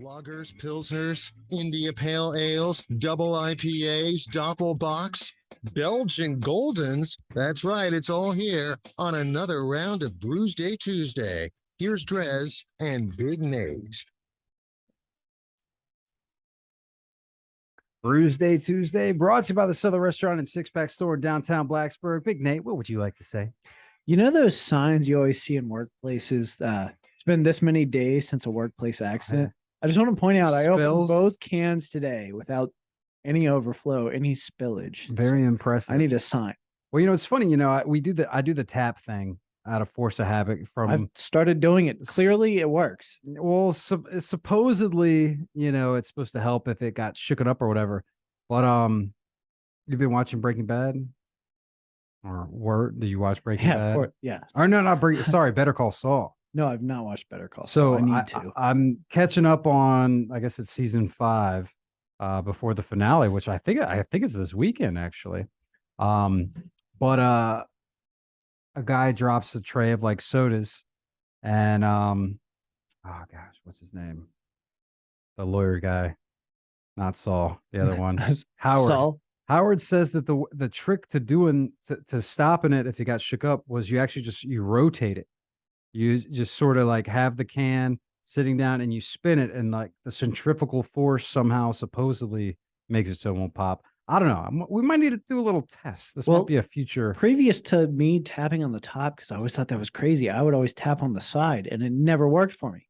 Lagers, Pilsners, India Pale Ales, Double IPAs, Doppelbocks, Belgian Goldens. That's right, it's all here on another round of Brewsday Tuesday. Here's DreZ and Big Nate. Brewsday Tuesday, brought to you by the Southern Restaurant and Six Pack Store in downtown Blacksburg. Big Nate, what would you like to say? You know those signs you always see in workplaces? It's been this many days since a workplace accident. I just want to point out, I opened both cans today without any overflow, any spillage. Very impressive. I need a sign. Well, you know, it's funny. You know, I do the tap thing out of force of habit. I've started doing it. Clearly, it works. Well, supposedly, you know, it's supposed to help if it got shooken up or whatever. But you've been watching Breaking Bad, or do you watch Breaking Bad? Yeah, of course. Yeah. Or no, not Breaking. Sorry, Better Call Saul. No, I've not watched Better Call Saul. So I need to. I'm catching up on, I guess it's season 5, before the finale, which I think it's this weekend actually. But a guy drops a tray of like sodas, and oh gosh, what's his name? The lawyer guy, not Saul, the other one, Howard. Saul? Howard says that the trick to stopping it if it got shook up was you rotate it. You just sort of like have the can sitting down and you spin it, and like the centrifugal force somehow supposedly makes it so it won't pop. I don't know. We might need to do a little test. This might be a future. Previous to me tapping on the top, because I always thought that was crazy, I would always tap on the side and it never worked for me.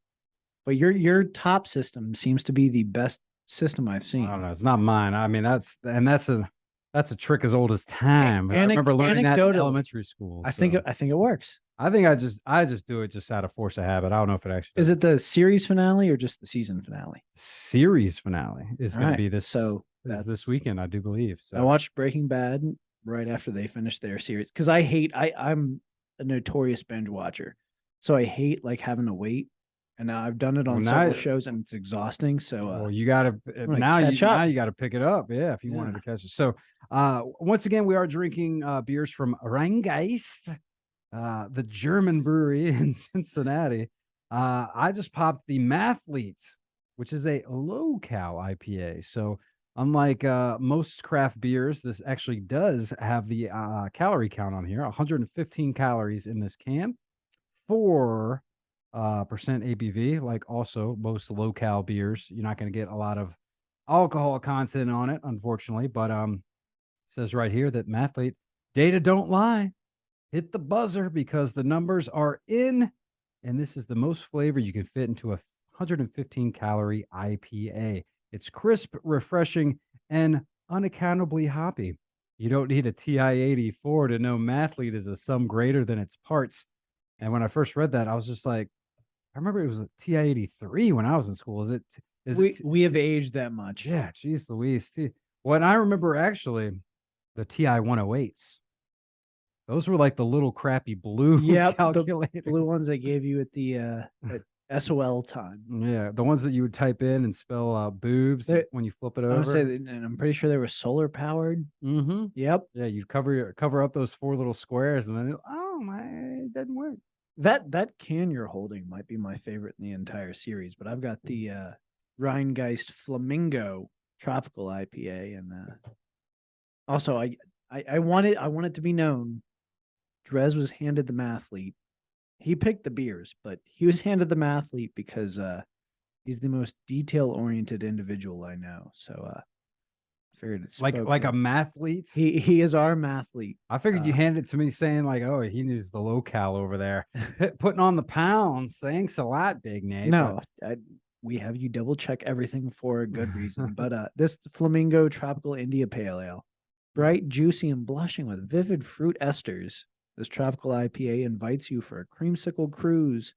But your top system seems to be the best system I've seen. I don't know. It's not mine. I mean, that's a trick as old as time. I remember learning that in elementary school. I think it works. I think I just do it just out of force of habit. I don't know if it actually is. It the series finale or just the season finale? Series finale is going to be this. So that's this weekend, I do believe. So I watched Breaking Bad right after they finished their series because I'm a notorious binge watcher, so I hate like having to wait. And now I've done it on several shows, and it's exhausting. So you got to now you got to pick it up, if you wanted to catch it. So once again, we are drinking beers from Rhinegeist, the German brewery in Cincinnati. I just popped the Mathlete, which is a locale IPA. So unlike most craft beers, this actually does have the calorie count on here. 115 calories in this can. 4% ABV. Like also most locale beers, you're not going to get a lot of alcohol content on it, unfortunately. But it says right here that Mathlete data don't lie. Hit the buzzer because the numbers are in, and this is the most flavor you can fit into a 115 calorie IPA. It's crisp, refreshing, and unaccountably hoppy. You don't need a TI-84 to know Mathlete is a sum greater than its parts. And when I first read that, I was just like, I remember it was a TI-83 when I was in school. We have aged that much? Yeah, geez Louise. Well, and I remember actually the TI-108s. Those were like the little crappy blue calculators. The blue ones they gave you at the at SOL time. Yeah, the ones that you would type in and spell boobs when you flip it over. And I'm pretty sure they were solar powered. Mm-hmm. Yep. Yeah, you'd cover up those 4 little squares, and then it doesn't work. That can you're holding might be my favorite in the entire series, but I've got the Rhinegeist Flamingo Tropical IPA, and also I want it to be known, DreZ was handed the Mathlete. He picked the beers, but he was handed the Mathlete because he's the most detail-oriented individual I know. So I figured it's like a mathlete. He is our mathlete. I figured you handed it to me saying like, oh, he needs the locale over there, putting on the pounds. Thanks a lot, Big Nate. No, we have you double check everything for a good reason. But this Flamingo Tropical India Pale Ale, bright, juicy, and blushing with vivid fruit esters. This tropical IPA invites you for a creamsicle cruise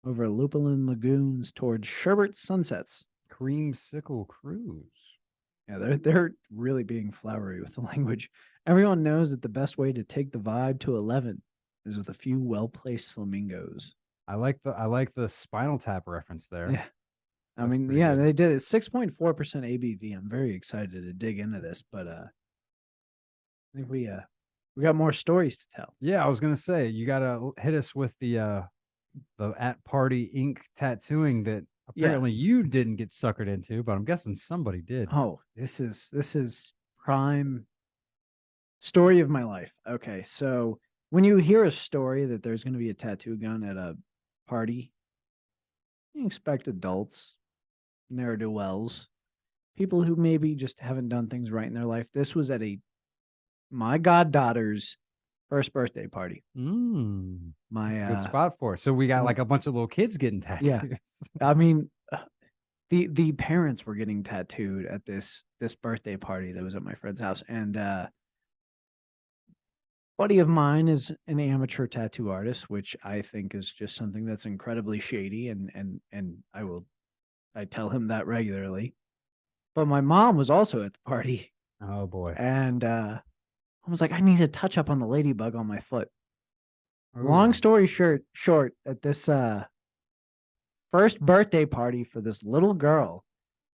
over Lupulin lagoons towards sherbet sunsets. Creamsicle cruise. Yeah, they're really being flowery with the language. Everyone knows that the best way to take the vibe to 11 is with a few well-placed flamingos. I like the Spinal Tap reference there. Yeah. I mean, yeah, they did it. 6.4% ABV. I'm very excited to dig into this, but I think we got more stories to tell. Yeah, I was gonna say you gotta hit us with the at party ink tattooing that apparently you didn't get suckered into, but I'm guessing somebody did. Oh, this is prime story of my life. Okay, so when you hear a story that there's going to be a tattoo gun at a party, you expect adults, ne'er-do-wells, people who maybe just haven't done things right in their life. This was at my goddaughter's first birthday party. That's a good spot for it. So we got like a bunch of little kids getting tattoos. Yeah. I mean, the parents were getting tattooed at this birthday party that was at my friend's house, and buddy of mine is an amateur tattoo artist, which I think is just something that's incredibly shady, and I tell him that regularly. But my mom was also at the party. Oh boy. And I was like, I need a touch up on the ladybug on my foot. Ooh. Long story short, at this first birthday party for this little girl,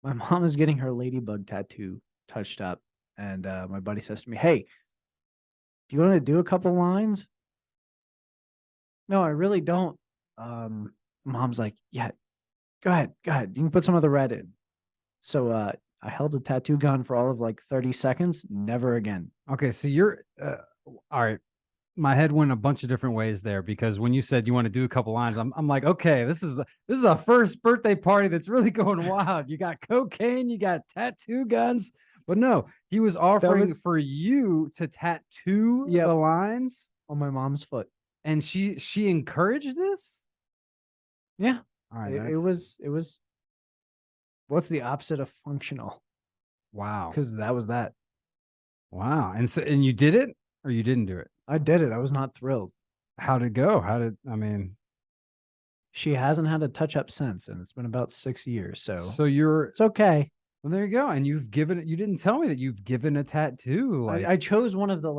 my mom is getting her ladybug tattoo touched up. And my buddy says to me, hey, do you want to do a couple lines? No, I really don't. Mom's like, yeah, go ahead. You can put some of the red in. So I held a tattoo gun for all of like 30 seconds. Never again. Okay, so you're all right. My head went a bunch of different ways there, because when you said you want to do a couple lines, I'm like, okay, this is a first birthday party that's really going wild. You got cocaine, you got tattoo guns, but no, he was offering for you to tattoo the lines on my mom's foot, and she encouraged this. Yeah, all right. It was. What's the opposite of functional? Wow, because that was that. Wow, and you did it, or you didn't do it? I did it. I was not thrilled. How'd it go? She hasn't had a touch up since, and it's been about 6 years. So it's okay. Well, there you go. And you didn't tell me that you've given a tattoo. I chose one of the,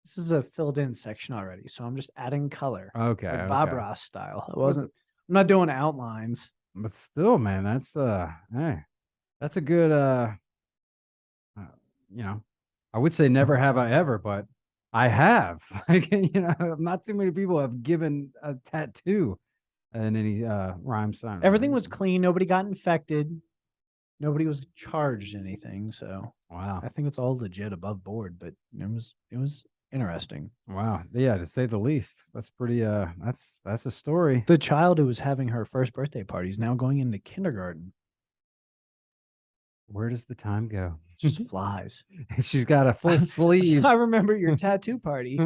this is a filled in section already. So I'm just adding color. Okay. Like Bob Ross style. I'm not doing outlines. But still, man, that's that's a good I would say never have I ever, but I have. Not too many people have given a tattoo in any rhyme sign. Everything was clean. Nobody got infected. Nobody was charged anything. So wow, I think it's all legit above board. But it was interesting. Wow, yeah, to say the least. That's pretty. That's a story. The child who was having her first birthday party is now going into kindergarten. Where does the time go? Just flies. She's got a full sleeve. I remember your tattoo party.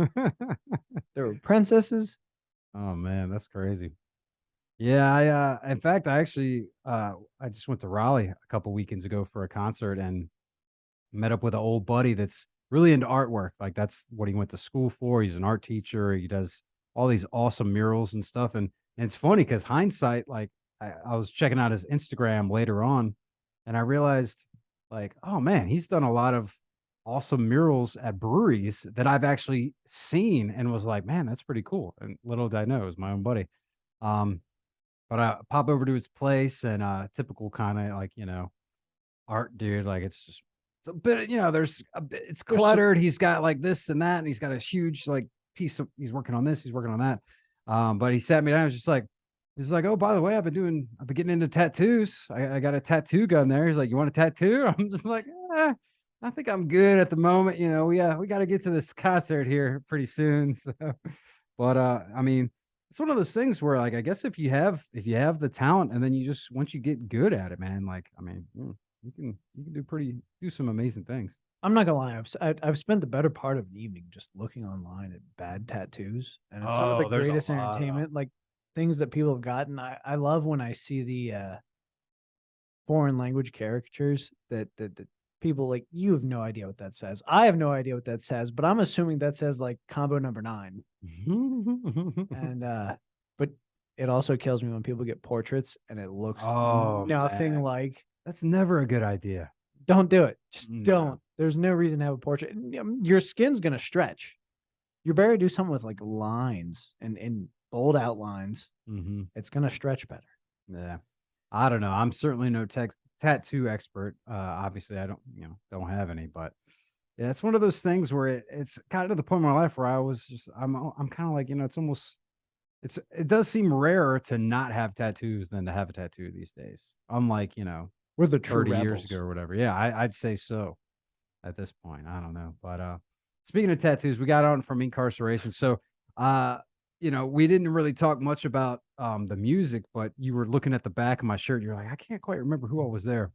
There were princesses. Oh man, that's crazy. Yeah, in fact, I actually I just went to Raleigh a couple weekends ago for a concert and met up with an old buddy that's really into artwork. Like that's what he went to school for. He's an art teacher. He does all these awesome murals and stuff. And it's funny because hindsight, like I was checking out his Instagram later on, and I realized, like, oh man, he's done a lot of awesome murals at breweries that I've actually seen and was like, man, that's pretty cool. And little did I know it was my own buddy. But I pop over to his place and typical kind of like, art dude. Like it's a bit, it's cluttered. He's got like this and that, and he's got a huge like piece of, he's working on this, he's working on that. But he sat me down. He's like, oh, by the way, I've been getting into tattoos. I got a tattoo gun there. He's like, you want a tattoo? I'm just like, I think I'm good at the moment. We got to get to this concert here pretty soon. So, but I mean, it's one of those things where, like, I guess if you have the talent, and then you just, once you get good at it, man, like, I mean, you can do some amazing things. I'm not gonna lie, I've spent the better part of an evening just looking online at bad tattoos, and it's some of the greatest entertainment, like things that people have gotten. I love when I see the foreign language caricatures that people, like, you have no idea what that says. I have no idea what that says, but I'm assuming that says like combo number 9. And but it also kills me when people get portraits and it looks nothing like. That's never a good idea. Don't do it. Just don't. There's no reason to have a portrait. Your skin's gonna stretch. You better do something with like lines and bold outlines. It's gonna stretch better. Yeah, I don't know. I'm certainly no tattoo expert. Obviously, I don't have any, but yeah, it's one of those things where it's kind of the point in my life where I was just I'm kind of like, it's almost it does seem rarer to not have tattoos than to have a tattoo these days. Unlike, We're the true 30 years rebels. ago or whatever. Yeah, I'd say so at this point. I don't know. But speaking of tattoos, we got on from incarceration. So we didn't really talk much about the music, but you were looking at the back of my shirt. You're like, I can't quite remember who all was there.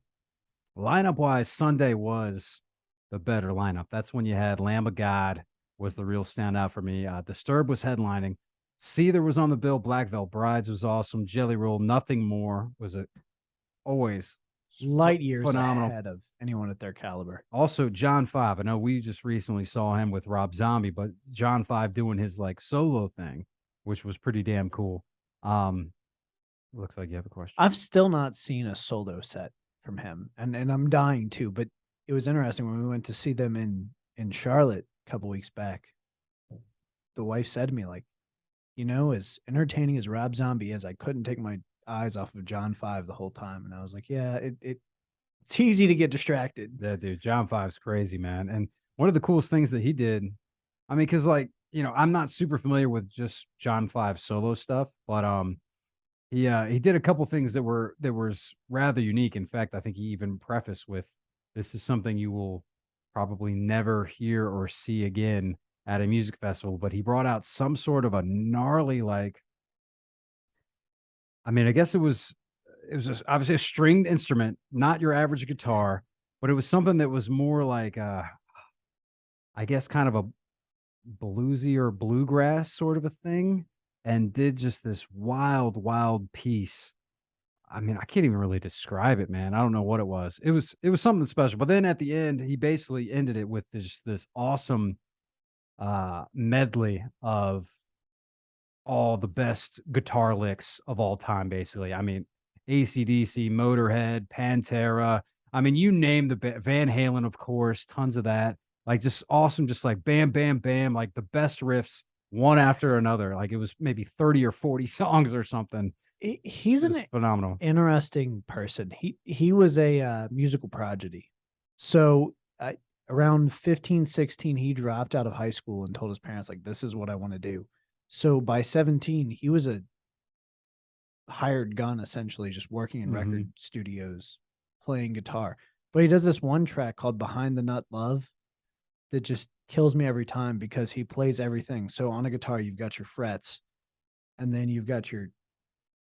Lineup wise, Sunday was the better lineup. That's when you had Lamb of God was the real standout for me. Disturbed was headlining. Seether was on the bill. Black Veil Brides was awesome. Jelly Roll, Nothing More was always light years phenomenal. ahead of anyone at their caliber. Also, John 5. I know we just recently saw him with Rob Zombie, but John 5 doing his like solo thing, which was pretty damn cool. Looks like you have a question. I've still not seen a solo set from him, and I'm dying to. But it was interesting when we went to see them in Charlotte a couple weeks back. The wife said to me, like, as entertaining as Rob Zombie is, I couldn't take my eyes off of John 5 the whole time. And I was like, yeah, it's easy to get distracted. Yeah, dude, John 5's crazy, man. And one of the coolest things that he did, I mean, because like, I'm not super familiar with just John 5 solo stuff, but he did a couple things that was rather unique. In fact, I think he even prefaced with, this is something you will probably never hear or see again at a music festival, but he brought out some sort of a gnarly, like, I mean, I guess it was obviously a stringed instrument, not your average guitar, but it was something that was more like, I guess kind of a bluesy or bluegrass sort of a thing, and did just this wild, wild piece. I mean, I can't even really describe it, man. I don't know what it was. It was something special. But then at the end, he basically ended it with this awesome medley of all the best guitar licks of all time, basically. I mean, AC/DC, Motorhead, Pantera. I mean, you name Van Halen, of course, tons of that. Like, just awesome, just like bam, bam, bam, like the best riffs one after another. Like, it was maybe 30 or 40 songs or something. He's an phenomenal, interesting person. He was a musical prodigy. So around 15, 16, he dropped out of high school and told his parents, like, this is what I want to do. So by 17, he was a hired gun, essentially, just working in record studios, playing guitar. But he does this one track called Behind the Nut Love that just kills me every time, because he plays everything. So on a guitar, you've got your frets, and then you've got your,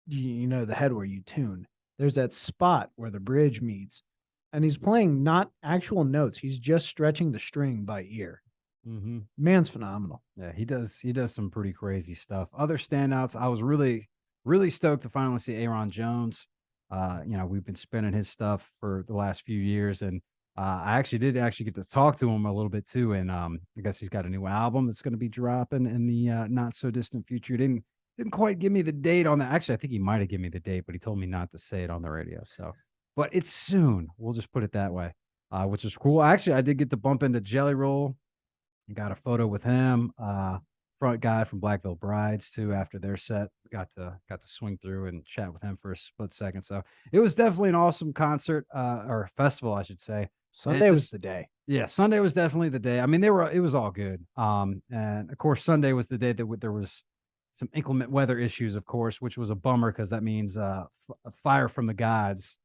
the head where you tune. There's that spot where the bridge meets, and he's playing not actual notes. He's just stretching the string by ear. Man's phenomenal. Yeah, he does some pretty crazy stuff. Other standouts, I was really, really stoked to finally see Aaron Jones. We've been spinning his stuff for the last few years, and I did get to talk to him a little bit too. And I guess he's got a new album that's going to be dropping in the not so distant future. He didn't quite give me the date on that. Actually, I think he might have given me the date, but he told me not to say it on the radio. So, but it's soon. We'll just put it that way, which is cool. Actually, I did get to bump into Jelly Roll. Got a photo with him, front guy from Black Veil Brides too. After their set, got to swing through and chat with him for a split second. So it was definitely an awesome concert, or festival, I should say. Sunday was the day. Yeah, Sunday was definitely the day. I mean, it was all good. And of course, Sunday was the day that there was some inclement weather issues, of course, which was a bummer, because that means Fire from the Gods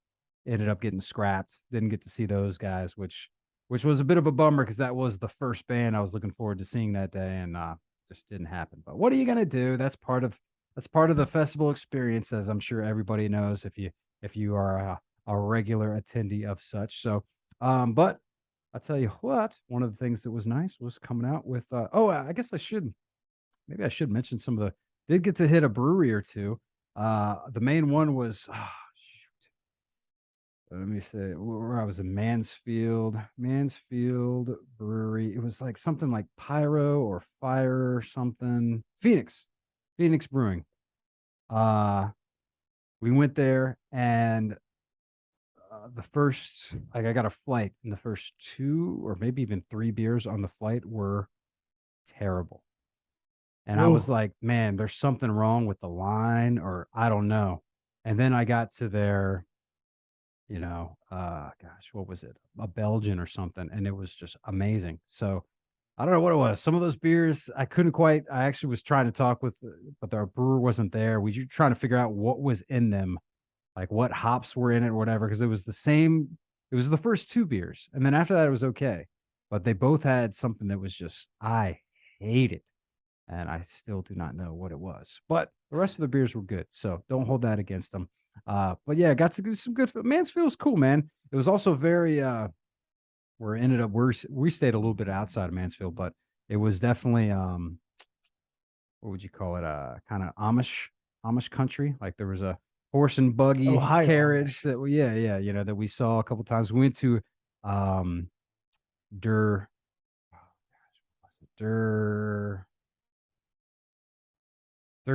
ended up getting scrapped. Didn't get to see those guys, which was a bit of a bummer, because that was the first band I was looking forward to seeing that day, and just didn't happen. But what are you gonna do? That's part of the festival experience, as I'm sure everybody knows if you are a regular attendee of such. So, but I'll tell you what, one of the things that was nice was coming out with. I guess I should mention some of the. Did get to hit a brewery or two. The main one was. Let me say where I was in Mansfield Brewery. It was like something like Pyro or Fire or something. Phoenix Brewing. We went there, and the first, like, I got a flight, and the first 2 or maybe even 3 beers on the flight were terrible. And I was like, man, there's something wrong with the line, or I don't know. And then I got to their, what was it? A Belgian or something. And it was just amazing. So I don't know what it was. Some of those beers I couldn't quite. I actually was trying to talk with, but our brewer wasn't there. We were trying to figure out what was in them, like what hops were in it or whatever, because it was the same. It was the first two beers, and then after that it was okay. But they both had something that was just I hate it, and I still do not know what it was. But the rest of the beers were good, so don't hold that against them. But yeah, got some good. Mansfield's cool, man. It was also very. We stayed a little bit outside of Mansfield, but it was definitely what would you call it? Kind of Amish country. Like there was a horse and buggy carriage that that we saw a couple times. We went to Durr. Durr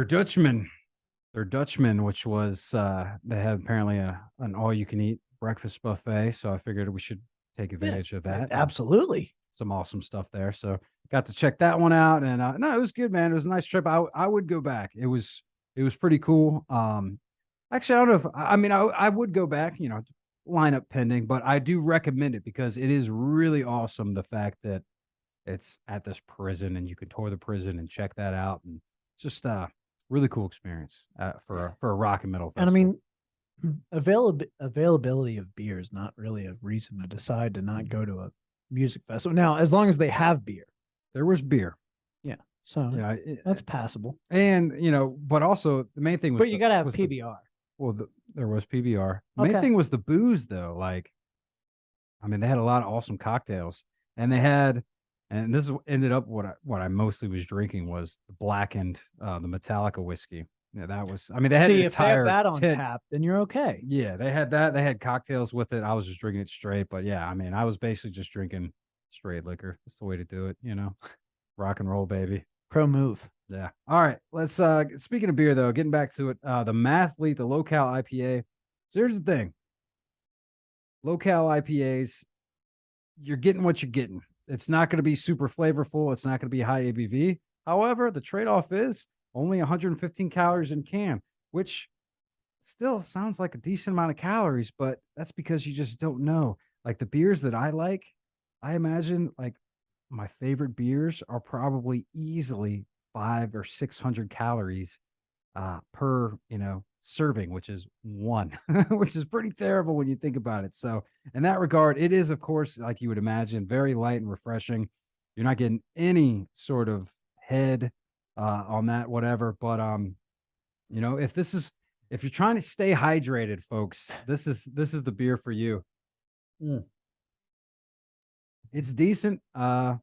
Dutchman. Their Dutchman, which was they had apparently an all you can eat breakfast buffet. So I figured we should take advantage of that. Absolutely. Some awesome stuff there. So got to check that one out. And no, it was good, man. It was a nice trip. I would go back. It was pretty cool. Actually, I don't know if I would go back, lineup pending, but I do recommend it because it is really awesome. The fact that it's at this prison and you can tour the prison and check that out. And it's just really cool experience for a rock and metal festival. And availability of beer is not really a reason to decide to not go to a music festival. Now, as long as they have beer. There was beer. Yeah. So that's passable. And, but also the main thing was. But you got to have PBR. There was PBR. The main thing was the booze, though. Like, they had a lot of awesome cocktails. And they had, and this ended up what I mostly was drinking was the blackened, the Metallica whiskey. Yeah, that was. They had if they have that on tap, then you're okay. Yeah, they had that. They had cocktails with it. I was just drinking it straight. But yeah, I was basically just drinking straight liquor. That's the way to do it. Rock and roll, baby. Pro move. Yeah. All right. Let's. Speaking of beer, though, getting back to it, the Mathlete, the locale IPA. So here's the thing. Locale IPAs, you're getting what you're getting. It's not going to be super flavorful. It's not going to be high ABV. However, the trade-off is only 115 calories in can, which still sounds like a decent amount of calories, but that's because you just don't know. Like the beers that I like, I imagine like my favorite beers are probably easily 500 or 600 calories per, serving, which is one, which is pretty terrible when you think about it. So in that regard, it is, of course, like you would imagine, very light and refreshing. You're not getting any sort of head on that, whatever. But if you're trying to stay hydrated, folks, this is the beer for you. It's decent. I'm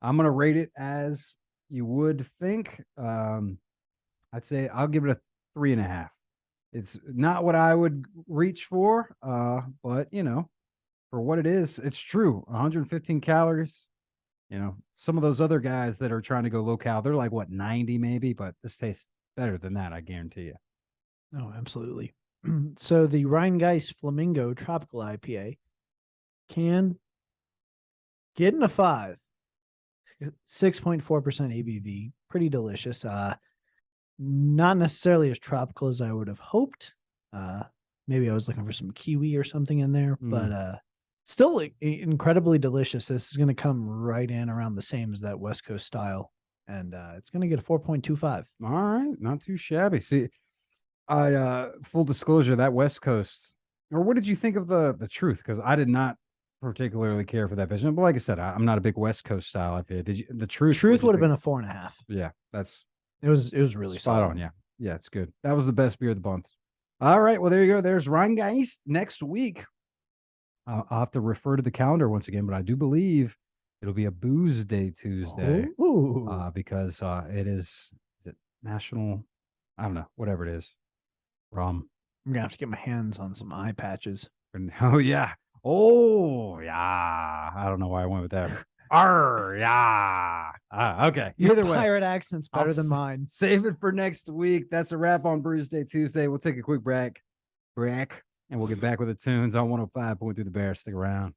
gonna rate it as you would think. I'd say I'll give it a 3.5. It's not what I would reach for, but for what it is, it's true. 115 calories. Some of those other guys that are trying to go low-cal, they're like, 90 maybe, but this tastes better than that, I guarantee you. No, absolutely. So the Rhinegeist Flamingo Tropical IPA can get in a 5. 6.4% ABV. Pretty delicious. Not necessarily as tropical as I would have hoped. Maybe I was looking for some kiwi or something in there, but still incredibly delicious. This is going to come right in around the same as that West Coast style, and it's going to get a 4.25. All right, not too shabby. See, full disclosure, that West Coast, or what did you think of the Truth? Because I did not particularly care for that vision, but like I said, I'm not a big West Coast style IPA. Did you? The Truth would have been a 4.5. Yeah, it was really spot on. Yeah, it's good. That was the best beer of the month. All right, well there you go. There's Rhinegeist next week. I'll have to refer to the calendar once again, but I do believe it'll be a Brewsday Tuesday. Because it is it National? I don't know, whatever it is. I'm gonna have to get my hands on some eye patches. Oh yeah. I don't know why I went with that. Okay. Your pirate accent's better than mine. Save it for next week. That's a wrap on Brewsday Tuesday. We'll take a quick break, and we'll get back with the tunes on 105.3 The Bear. Stick around.